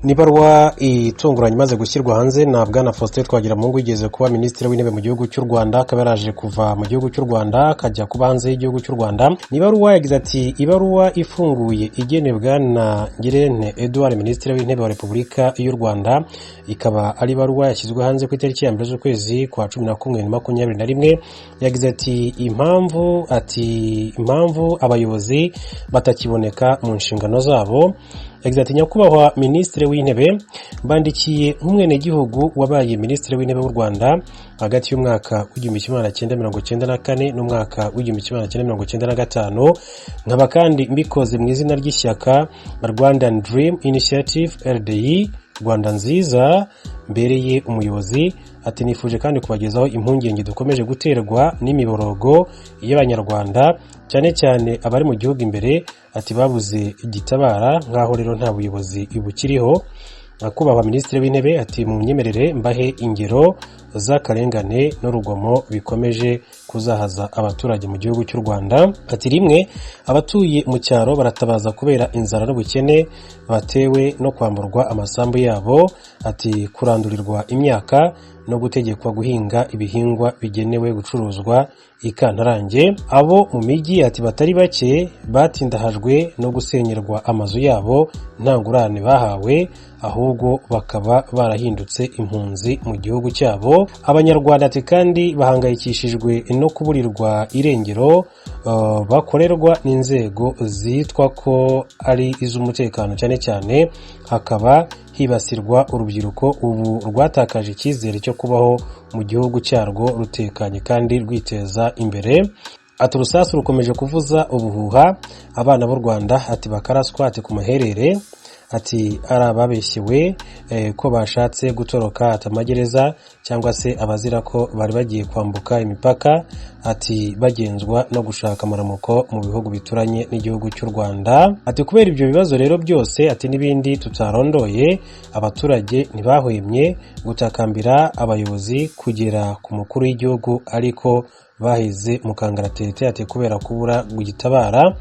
Nibarwa itunguranye imaze gushyirwa hanze na Bwana Faustin Twagiramungu yigeze kuba minisitiri w'intebe mu gihugu cy'u Rwanda, akaba yaraje kuva mu gihugu cy'u Rwanda akajya kuba hanze y'igihugu cy'u Rwanda. Nibarwa yagize ati ibaruwa ifunguye igenebwa na Ngirente Edouard minisitiri w'intebe wa Repubulika y'u Rwanda, ikaba ari ibaruwa yashyizwe hanze ku itariki ya 1 z'ukwezi kwa 11/2021. Yagize ati impamvu abayobozi batakiboneka mu nshingano zabo. Yagize ati nyakubahwa minisitiri w'intebe, bandikiye nk'umwenegihugu wabaye minisitiri w'intebe w'u Rwanda hagati y'umwaka w'1994 n'umwaka w'1995, nkaba kandi mbikoze mu izina ry'ishyaka Rwandan Dream Initiative RDI Rwanda nziza mbereye umuyobozi. Ati nifuje kandi kubagezaho impungenge dukomeje guterwa n'imiborogo y'abanyarwanda cyane cyane abari mu gihugu imbere, ati babuze igitabara nkaho rero nta buyobozi bukiriho. Nyakubahwa minisitiri w'intebe, ati mu nyemerere mbahe ingero z'akarengane n'urugomo bikomeje kuzahaza abaturage mu gihugu cy'u Rwanda. Ati rimwe, abatuye mu cyaro baratabaza kubera inzara n'ubukene batewe no kwamburwa amasambu yabo, ati kurandurirwa imyaka no gutegekwa guhinga ibihingwa bigenewe gucuruzwa ikantarange. Abo mu mijyi, ati batari bake batindahajwe no gusenyerwa amazu yabo nta ngurane bahawe, ahubwo bakaba barahindutse impunzi mu gihugu cyabo. Abanyarwanda, ati kandi bahangayikishijwe no kuburirwa irengero bakorerwa n'inzego zitwa ko ari iz'umutekano, cyane cyane hakaba hibasirwa urubyiruko ubu rwatakaje icyizere cyo kubaho mu gihugu cyarwo rutekanye kandi rwiteza imbere. Ati urusasu rukomeje kuvuza ubuhuha, abana b'u Rwanda, ati bakaraswa, ati ku maherere, ati ari ababeshyewe ko bashatse gutoroka atamagereza cyangwa se abazira ko bari bagiye kwambuka imipaka, ati bagenzwa no gushaka amaramuko mu bihugu bituranye n'igihugu cy'u Rwanda. Ati kubera ibyo bibazo rero byose, ati n'ibindi tutarondoye, abaturage ntibahwemye gutakambira abayobozi kugera ku mukuru w'igihugu, ariko bahize mu kangaratete, ati kubera kubura gugitabara.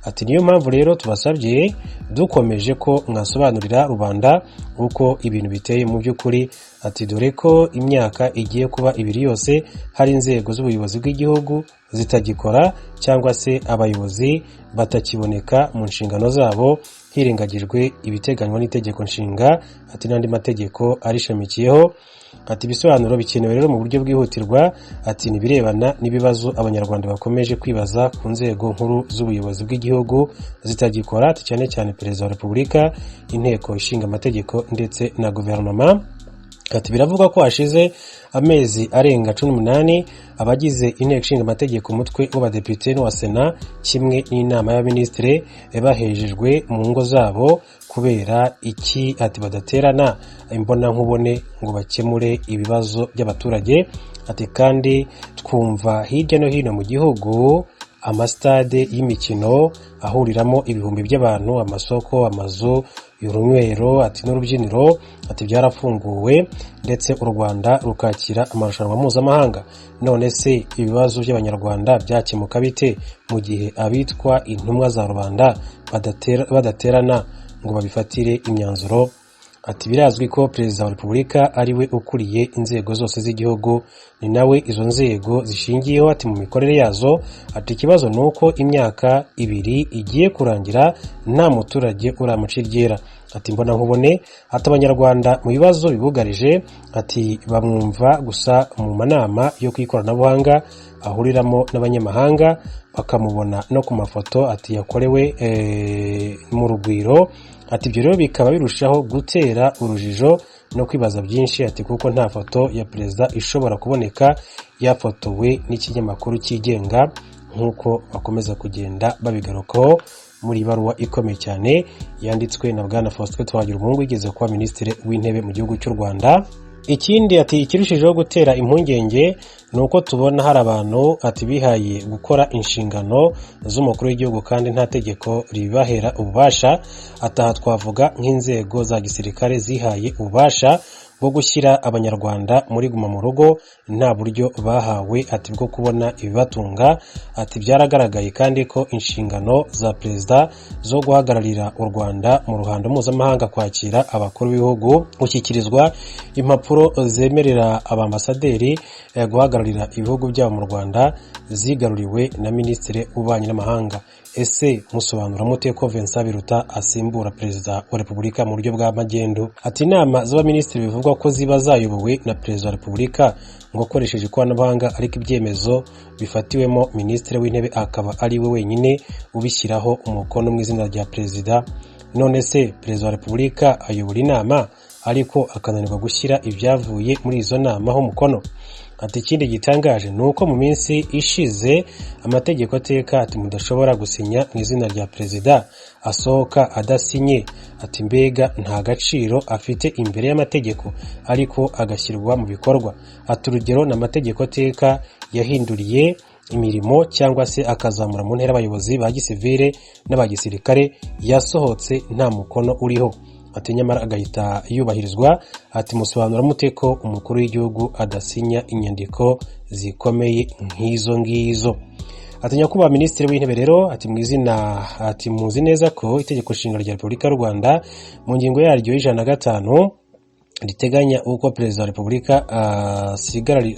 Ati niyo mpamvu rero tubasabye dukomeje ko mwasobanurira rubanda uko ibintu biteye mu by'ukuri. Ati dore ko imyaka igiye kuba 2 yose hari inzego z'ubuyobozi bw'igihugu zitagikora cyangwa se abayobozi batakiboneka mu nshingano zabo, hirengagijwe ibiteganywa n'itegeko nshinga, ati n'andi mategeko arishamikiyeho. Ati ibisobanuro bikenewe rero mu buryo bwihutirwa, ati nibirebana n'ibibazo abanyarwanda bakomeje kwibaza ku nzego nkuru z'ubuyobozi bw'igihugu zitagikora, ati cyane cyane perezida wa Repubulika, inteko ishinga amategeko ndetse na guverinoma. Ati biravuga ko hashize amezi arenga 18 abagize inteko ishinga amategeko umutwe w'abadepite n'uwa Sena kimwe n'inama y'abaminisitiri bahejejwe mu ngo zabo kubera iki, ati badaterana imbona nkubone ngo bakemure ibibazo by'abaturage. Ati kandi twumva hirya no hino mu gihugu amastade y'imikino ahuriramo ibihumbi by'abantu, amasoko, amazu y'urunywero, ati n'urubyiniro, ati byarafunguwe ndetse u Rwanda rukakira amarushanwa mpuzamahanga. None se ibibazo by'abanyarwanda byakemuka bite mu gihe abitwa intumwa za rubanda badaterana ngo babifatire imyanzuro? Ati birazwi ko perezida wa Repubulika ari we ukuriye inzego zose z'igihugu, ni nawe izo nzego zishingiyeho, ati mu mikorere yazo. Ati ikibazo ni uko imyaka 2 igiye kurangira nta muturage uramuca iryera. Ati mbona nkubone, ati abanyarwanda mu bibazo bibugarije, ati bamwumva gusa mu manama yo kwikoranabuhanga ahuriramo n'abanyamahanga, bakamubona no ku mafoto, ati yakorewe mu rugwiro. Ati ibyo rero bikaba birushaho gutera urujijo no kwibaza byinshi, ati kuko nta foto ya perezida ishobora kuboneka yafotowe n'ikinyamakuru cyigenga nk'uko bakomeza kugenda babigarukaho muri baruwa ikomeye cyane yanditswe na Bwana Faustin Twagiramungu yigeze kuba minisitiri w'intebe mu gihugu cy'u Rwanda. Ikindi, ati ikirushijeho gutera impungenge ni uko tubona hari abantu, ati bihaye gukora inshingano z'umukuru w'igihugu kandi nta tegeko ribahera ububasha. Ataha twavuga nk'inzego za gisirikare zihaye ububasha bwo gushyira abanyarwanda muri guma mu rugo nta buryo bahawe ati bwo kubona ibibatunga. Ati byaragaragaye kandi ko inshingano za perezida zo guhagararira u Rwanda mu ruhando mpuzamahanga, kwakira abakuru b'ibihugu, gushyikirizwa impapuro zemerera abambasaderi guhagararira ibihugu byabo mu Rwanda zigaruriwe na Minisitiri w'Ububanyi n'Amahanga. Ese musobanura mute ko Vincent Biruta asimbura perezida wa Repubulika mu buryo bwa magendu? Ati inama z'abaminisitiri bivugwa ko ziba zayobowe na perezida wa Repubulika ngo akoresheje ikoranabuhanga, ariko ibyemezo bifatiwemo Minisitiri w'Intebe akaba ari we wenyine ubishyiraho umukono mu izina rya perezida. None se perezida wa Repubulika ayobora inama ariko akananirwa gushyira ibyavuye muri izo nama ho umukono? Ati ikindi gitangaje ni uko mu minsi ishize amategeko ateka ati mudashobora gusinya mu izina rya perezida asohoka adasinye. Ati mbega nta gaciro afite imbere y'amategeko ariko agashyirwa mu bikorwa. Ati urugero n'amategeko ateka yahinduriye imirimo cyangwa se akazamura mu ntera abayobozi ba gisivile n'aba gisirikare yasohotse nta mukono uriho. Ati nyamara agahita yubahirizwa. Ati musobanura mute ko umukuru w'igihugu adasinya inyandiko zikomeye nk'izo ngizo? Ati nyakubahwa Minisitiri w'Intebe rero ati mu izina ati muzi neza ko itegeko nshinga rya Repubulika y'u Rwanda mu ngingo yaryo y'105 riteganya uko perezida wa Repubulika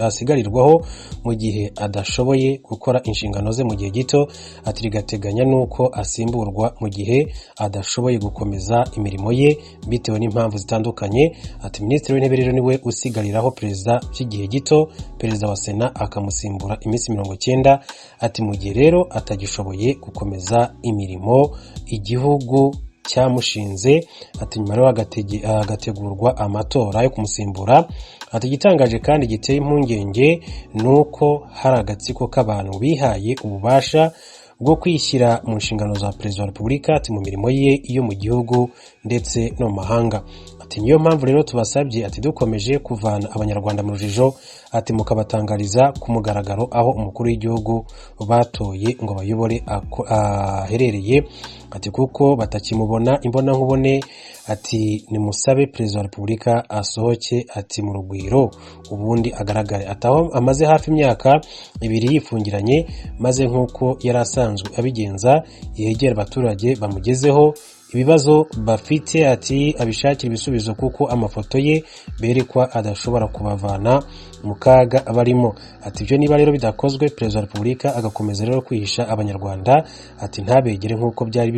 asigarirwaho mu gihe adashoboye gukora inshingano ze mu gihe gito. Ati rigateganya nuko asimburwa mu gihe adashoboye gukomeza imirimo ye bitewe n'impamvu zitandukanye. Ati Minisitiri w'Intebe rero niwe usigariraho perezida by'igihe gito, perezida wa Sena akamusimbura iminsi 90. Ati mu gihe rero atagishoboye gukomeza imirimo igihugu cyamushinze. Ati nyuma rero agategurwa amatora yo kumusimbura. Ati igitangaje kandi giteye impungenge nuko hari agatsiko k'abantu bihaye ububasha bwo kwishyira mu nshingano za perezida wa Repubulika ati mu mirimo ye yo mu gihugu ndetse no mu mahanga. Ati niyo mpamvu rero tubasabye ati dukomeje kuvana abanyarwanda mu rujijo ati mukabatangariza ku mugaragaro aho umukuru w'igihugu batoye ngo bayobore aherereye. Ati kuko batakimubona imbona nkubone. Ati nimusabe perezida wa Repubulika asohoke ati mu rugwiro ubundi agaragare. Ataho amaze hafi imyaka 2 yifungiranye, maze nk'uko yari asanzwe abigenza yegera abaturage bamugezeho ibibazo bafite ati abishakira ibisubizo kuko amafoto ye berekwa adashobora kubavana mu kaga abarimo. Ati ibyo niba rero bidakozwe perezida wa Repubulika agakomeza rero kwihisha abanyarwanda ati ntabegere nk'uko byari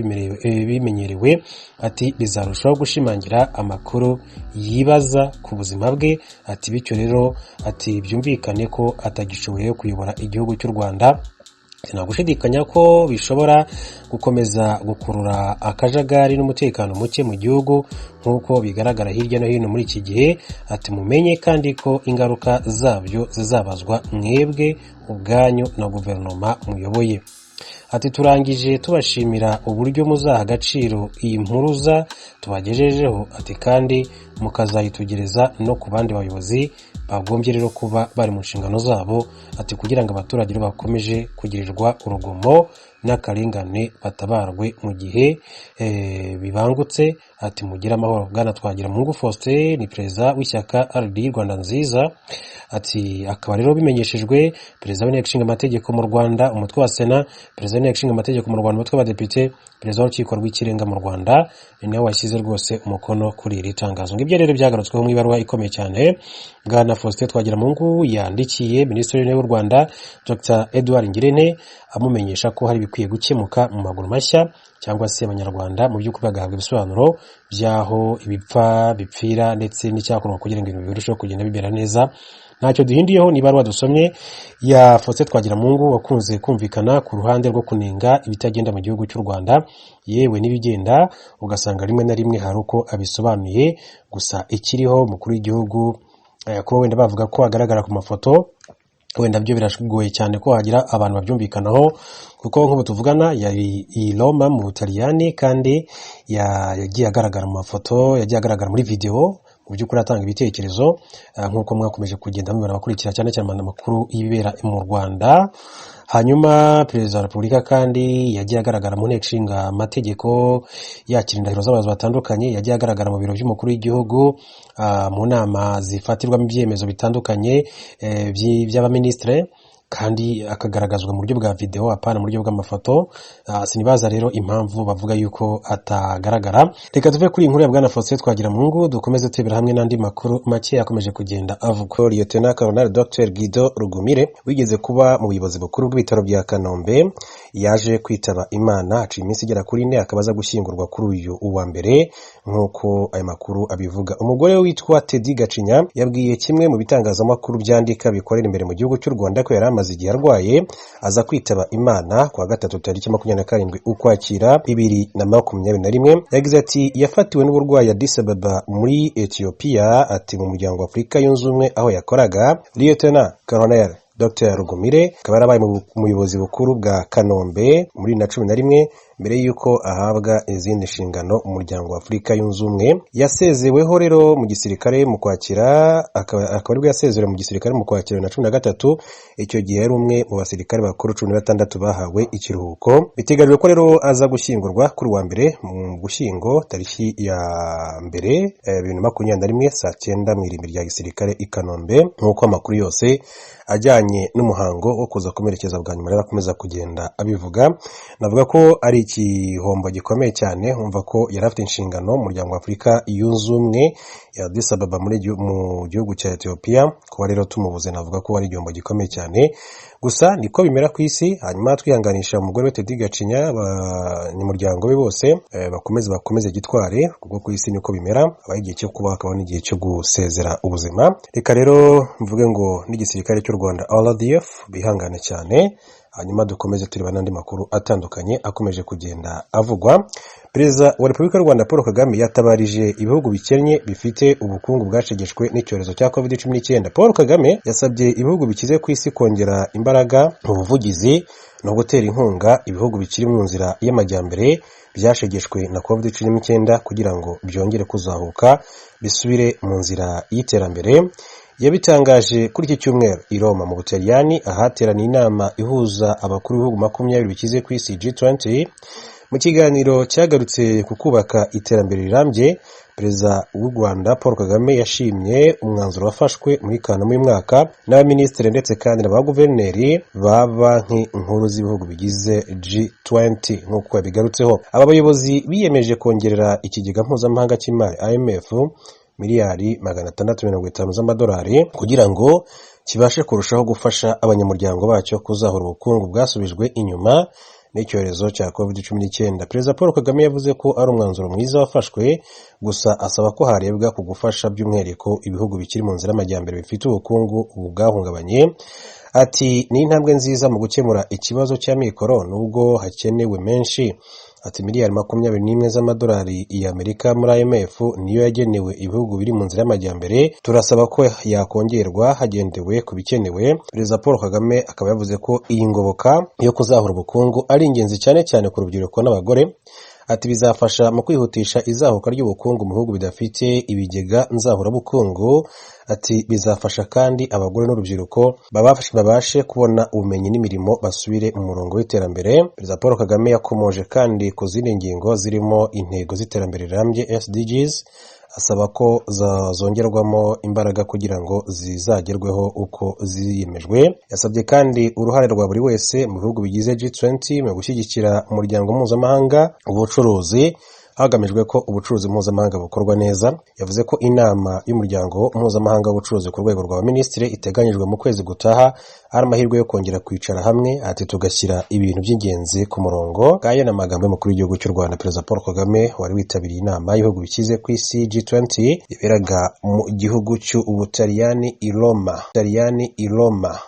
bimenyerewe. Ati bizarushaho gushimangira amakuru yibaza ku buzima bwe. Ati bityo rero ati byumvikane ko atagishoboye kuyobora igihugu cy'u Rwanda. Nta gushidikanya ko bishobora gukomeza gukurura akajagari n'umutekano muke mu gihugu nk'uko bigaragara hirya no hino muri iki gihe. Ati mumenye kandi ko ingaruka zabyo zizabazwa mwebwe ubwanyu na guverinoma muyoboye. Ati turangije tubashimira uburyo muzaha agaciro iyi mpuruza tubagejejeho. Ati kandi mukazayitugereza no ku bandi bayobozi bagombye rero kuba bari mu nshingano zabo. Ati kugira ngo abaturage bakomeje kugirirwa urugomo n'akarengane batabarwe mu gihe bibangutse. Ati mugira amahoro. Bwana Twagiramungu Faustin ni perezida w'ishyaka RD Rwanda Nziza. Ati akaba rero bimenyeshejwe perezida w'inteko ishinga amategeko mu Rwanda, umutwe wa Sena, perezida w'inteko ishinga amategeko mu Rwanda, umutwe w'abadepite, perezida w'urukiko rw'ikirenga mu Rwanda ni nawe washyize rwose umukono kuri iri tangazo. Ngibyo rero byagarutsweho mu ibaruwa ikomeye cyane Bwana Faustin Twagiramungu yandikiye Minisitiri w'Intebe w'u Rwanda Dr Edouard Ngirente amumenyesha ko hari bikwiye gukemuka mu maguru mashya cyangwa se abanyarwanda mu by'ukuri bagahabwa ibisobanuro byaho ibipfa bipfira ndetse n'icyakorwa kugira ngo ibintu birusheho kugenda bibera neza. Ntacyo duhindiyeho ni ibaruwa dusomye ya Faustin Twagiramungu wakunze kumvikana ku ruhande rwo kunenga ibitagenda mu gihugu cy'u Rwanda, yewe n'ibigenda ugasanga rimwe na rimwe hari uko abisobanuye. Gusa ikiriho mukuru w'igihugu kuba wenda bavuga ko agaragara ku mafoto wenda byo birashugoye cyane ko hagira abantu babyumvikanaho, kuko nk'ubu tuvugana yari i Roma mu Butaliyani kandi yagiye agaragara mu mafoto, yagiye agaragara muri video mu by'ukuri atanga ibitekerezo nk'uko mwakomeje kugenda mubona abakurikira cyane cyane amakuru y'ibibera mu Rwanda. Hanyuma perezida wa repubulika kandi yagiye agaragara mu nteko ishinga amategeko yakira indahiro z'abayobozi batandukanye, yagiye agaragara mu biro by'umukuru w'igihugu mu nama zifatirwamo ibyemezo bitandukanye by'abaminisitire, kandi akagaragazwa mu buryo bwa video apana mu buryo bw'amafoto. Sinibaza rero impamvu bavuga yuko atagaragara. Reka tuve kuri inkuru ya bwana Faustin Twagiramungu dukomeze tubira hamwe n'andi makuru make yakomeje kugenda avuga. Lieutenant Colonel Dr Guido Rugumire wigeze kuba mu buyobozi bukuru bw'ibitaro bya Kanombe yaje kwitaba Imana aciye iminsi igera kuri 4 akabaza gushyingurwa kuri uyu uwa mbere nk'uko aya makuru abivuga. Umugore witwa Teddy Gacinya yabwiye kimwe mu bitangazamakuru byandika bikorera imbere mu gihugu cy'u Rwanda ko yari amaze igihe arwaye aza kwitaba Imana kuwa gatatu tariki 27 Ukwakira 2021. Yagize ati yafatiwe n'uburwayi Addis Ababa muri Ethiopia, ati mu muryango wa Afurika yunze ubumwe aho yakoraga. Lieutenant Colonel Dr Rugumire akaba yarabaye mu buyobozi bukuru bwa Kanombe muri 2011 mbere yuko ahabwa izindi nshingano mu muryango wa Afurika yunze ubumwe. Yasezeweho rero mu gisirikare mu Kwakira, akaba aribwo yasezerewe mu gisirikare mu Kwakira na 13. Icyo gihe yari umwe mu basirikare bakuru 16 bahawe ikiruhuko. Biteganyijwe ko rero aza gushyingurwa kuri wa mbere mu Gushyingo tariki ya mbere 2021 saa 9 mu irimbi rya gisirikare i Kanombe, nk'uko amakuru yose ajyanye n'umuhango wo kuza kumerekeza bwa nyuma rero akomeza kugenda abivuga. Navuga ko ari igihombo gikomeye cyane, umva ko yari afite inshingano mu muryango wa Afurika yunze ubumwe ya Addis Ababa mu gihugu cya Ethiopia. Kuba rero tumubuze navuga ko ari igihombo gikomeye cyane, gusa niko bimera ku isi. Hanyuma twihanganisha umugore we Teddy Gacinya, abanyamuryango be bose bakomeze gitware, kuko ku isi niko bimera, abaye igihe cyo kuba hakaba n'igihe cyo gusezera ubuzima. Reka rero mvuge ngo n'igisirikare cy'u Rwanda RDF bihangane cyane. Hanyuma dukomeze tureba n'andi makuru atandukanye akomeje kugenda avugwa. Perezida wa Repubulika y'u Rwanda Paul Kagame yatabarije ibihugu bikennye bifite ubukungu bwacegeshwe n'icyorezo cya COVID-19. Paul Kagame yasabye ibihugu bikize ku isi kongera imbaraga mu buvugizi no gutera inkunga ibihugu bikiri mu nzira y'amajyambere byashegeshwe na COVID-19 kugira ngo byongere kuzahuka bisubire mu nzira y'iterambere. Yabitangaje kuri iki cyumweru i Roma mu Butaliyani ahateraniye inama ihuza abakuru b'ibihugu 20 bikize ku isi G20. Mu kiganiro cyagarutse ku kubaka iterambere rirambye, Perezida w'u Rwanda Paul Kagame yashimye umwanzuro wafashwe muri Kanama uyu mwaka n'abaminisitiri ndetse kandi n'abaguverineri ba banki nkuru z'ibihugu bigize G20 nk'uko yabigarutseho. Aba bayobozi biyemeje kongerera ikigega mpuzamahanga cy'imari IMF miliyari 650 z'amadolari kugira ngo kibashe kurushaho gufasha abanyamuryango bacyo kuzahura ubukungu bwasubijwe inyuma n'icyorezo cya COVID-19. Perezida Paul Kagame yavuze ko ari umwanzuro mwiza wafashwe, gusa asaba ko harebwa ku gufasha by'umwihariko ibihugu bikiri mu nzira y'amajyambere bifite ubukungu bwahungabanye. Ati ni intambwe nziza mu gukemura ikibazo cy'amikoro nubwo hakenewe menshi. Ati miliyari 21 z'amadolari y'Amerika muri IMF niyo yagenewe ibihugu biri mu nzira y'amajyambere. Turasaba ko yakongerwa hagendewe ku bikenewe. Perezida Paul Kagame akaba yavuze ko iyi ngoboka yo kuzahura ubukungu ari ingenzi cyane cyane ku rubyiruko n'abagore. Ati bizafasha mu kwihutisha izahuka ry'ubukungu mu bihugu bidafite ibigega nzahurabukungu. Ati bizafasha kandi abagore n'urubyiruko babashe kubona ubumenyi n'imirimo basubire mu murongo w'iterambere. Perezida Paul Kagame yakomoje kandi ku zindi ngingo zirimo intego z'iterambere rirambye SDGs, asaba ko zongerwamo imbaraga kugira ngo zizagerweho uko ziyemejwe. Yasabye kandi uruhare rwa buri wese mu bihugu bigize G20 mu gushyigikira umuryango mpuzamahanga ubucuruzi hagamijwe ko ubucuruzi mpuzamahanga bukorwa neza. Yavuze ko inama y'umuryango mpuzamahanga w'ubucuruzi ku rwego rwa minisitiri iteganyijwe mu kwezi gutaha ari amahirwe yo kongera kwicara hamwe, ati tugashyira ibintu by'ingenzi ku murongo. Ngaya ni amagambo y'umukuru w'igihugu cy'u Rwanda Perezida Paul Kagame wari witabiriye inama y'ibihugu bikize ku isi G20 iberaga mu gihugu cy'Ubutaliyani i Roma.